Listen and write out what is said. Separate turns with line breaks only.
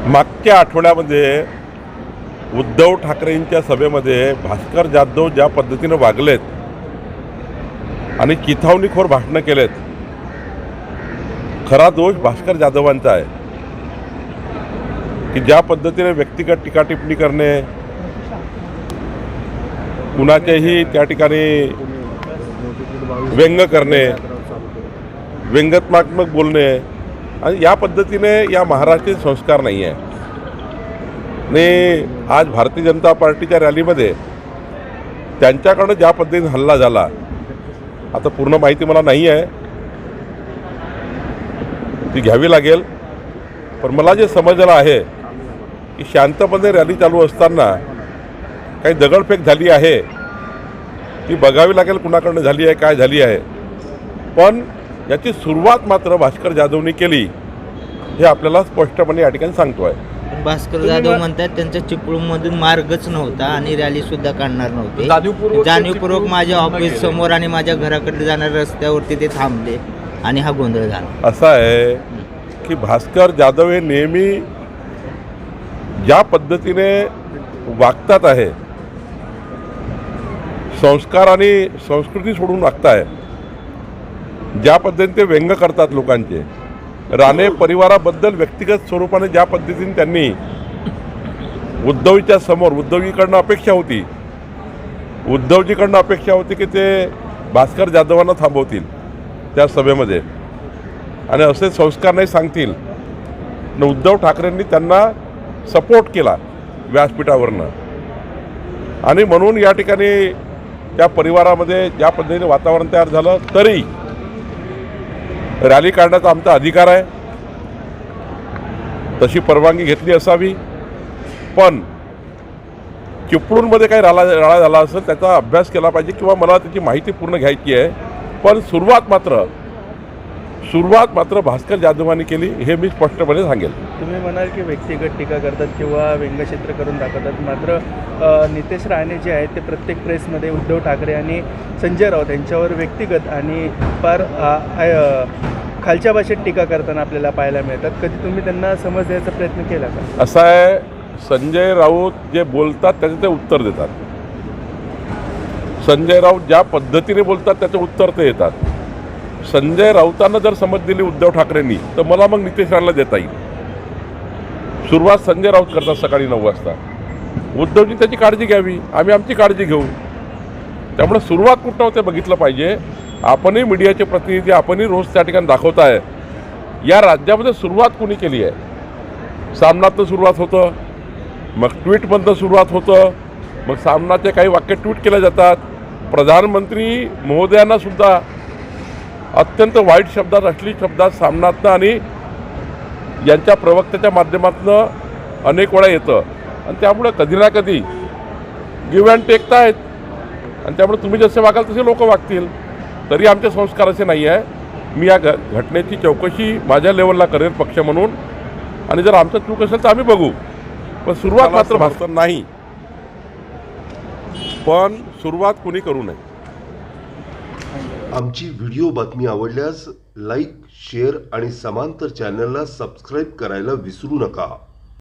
मागच्या आठवड्यामध्ये उद्धव ठाकरेंच्या सभेमध्ये भास्कर जाधव ज्या पद्धतीनं वागलेत आणि चिथावणीखोर भाषणं केलेत, खरा दोष भास्कर जाधवांचा आहे की ज्या पद्धतीने व्यक्तिगत टीका टिप्पणी करणे, कुणाचेही त्या ठिकाणी व्यंग करणे, व्यंगात्मक बोलणे, आणि या पद्धतीने या महाराष्ट्रीय संस्कार नाही आहे. आणि आज भारतीय जनता पार्टीच्या रॅलीमध्ये त्यांच्याकडं ज्या पद्धतीने हल्ला झाला, आता पूर्ण माहिती मला नाही आहे, ती घ्यावी लागेल. पण मला जे समजलं आहे की शांतपणे रॅली चालू असताना काही दगडफेक झाली आहे, ती बघावी लागेल कुणाकडनं झाली आहे, काय झाली आहे. पण याची सुरुवात मात्र भास्कर जाधवनी केली, हे आपल्याला स्पष्टपणे या ठिकाणी सांगतो आहे.
भास्कर जाधव म्हणतात त्यांच्या चिपळूणमधून मार्गच नव्हता आणि रॅली सुद्धा काढणार नव्हते. जाणीवपूर्वक माझ्या ऑफिस समोर आणि माझ्या घराकडे जाणाऱ्या रस्त्यावरती ते थांबले आणि हा गोंधळ झाला.
असं आहे की भास्कर जाधव हे नेहमी ज्या पद्धतीने वागतात आहे, संस्कार आणि संस्कृती सोडून वागताय, ज्या पद्धतीने ते व्यंग करतात लोकांचे, राणे परिवाराबद्दल व्यक्तिगत स्वरूपाने ज्या पद्धतीने त्यांनी उद्धवजीच्या समोर, उद्धवजीकडनं अपेक्षा होती की ते भास्कर जाधवांना थांबवतील त्या सभेमध्ये आणि असे संस्कार नाही सांगतील. उद्धव ठाकरेंनी त्यांना सपोर्ट केला व्यासपीठावरनं, आणि म्हणून या ठिकाणी त्या परिवारामध्ये ज्या पद्धतीने वातावरण तयार झालं, तरी रॅली काढण्याचा आमचा अधिकार आहे, तशी परवानगी घेतली असावी. पण चिपळूणमध्ये काही राळा झाला असेल त्याचा अभ्यास केला पाहिजे किंवा मला त्याची माहिती पूर्ण घ्यायची आहे. पण सुरुवात मात्र भास्कर जाधवांनी केली, हे मी स्पष्टपणे सांगेल.
तुम्ही म्हणाल की व्यक्तिगत टीका करतात किंवा व्यंगचित्र करून दाखवतात, मात्र नितेश राणे जे आहेत ते प्रत्येक प्रेसमध्ये उद्धव ठाकरे आणि संजय राऊत यांच्यावर व्यक्तिगत आणि फार खालच्या भाषेत टीका करताना आपल्याला पाहायला मिळतात. कधी तुम्ही त्यांना समज द्यायचा प्रयत्न केला का?
असं आहे, संजय राऊत जे बोलतात त्याचे ते उत्तर देतात. संजय राऊत ज्या पद्धतीने बोलतात त्याचे उत्तर ते येतात. संजय राऊतांना जर समज दिली उद्धव ठाकरेंनी, तर मला मग नितेश राणेला देता येईल. सुरुवात संजय राऊत करतात सकाळी 9 वाजता. उद्धवजी त्याची काळजी घ्यावी, आम्ही आमची काळजी घेऊ. त्यामुळे सुरुवात कुठं होते बघितलं पाहिजे. आपणही मीडियाचे प्रतिनिधी, आपणही रोज त्या ठिकाणी दाखवताय. या राज्यामध्ये सुरुवात कोणी केली आहे? सामनातनं सुरुवात होतं, मग ट्विटमधनं सुरुवात होतं, मग सामनाचे काही वाक्य ट्विट केले जातात. प्रधानमंत्री महोदयांना सुद्धा अत्यंत वाईट शब्दात, अश्लील शब्दात सामनातनं आणि यांच्या प्रवक्त्याच्या माध्यमातून अनेक वेळा येतं, आणि त्यामुळे कधी ना कधी गिव्ह अँड टेक आहेत, आणि त्यामुळे तुम्ही जसे वागाल तसे लोक वागतील. तरी आमचे संस्कार असे नाही आहे. मी या घटनेची चौकशी माझ्या लेवलला करेन पक्ष म्हणून, आणि जर आमचं चूक असेल तर आम्ही बघू. पण सुरुवात मात्र भास्कर नाही, पण सुरुवात कुणी करू नये.
आमची व्हिडिओ बातमी आवडल्यास लाईक, शेअर आणि समांतर चॅनलला सबस्क्राईब करायला विसरू नका.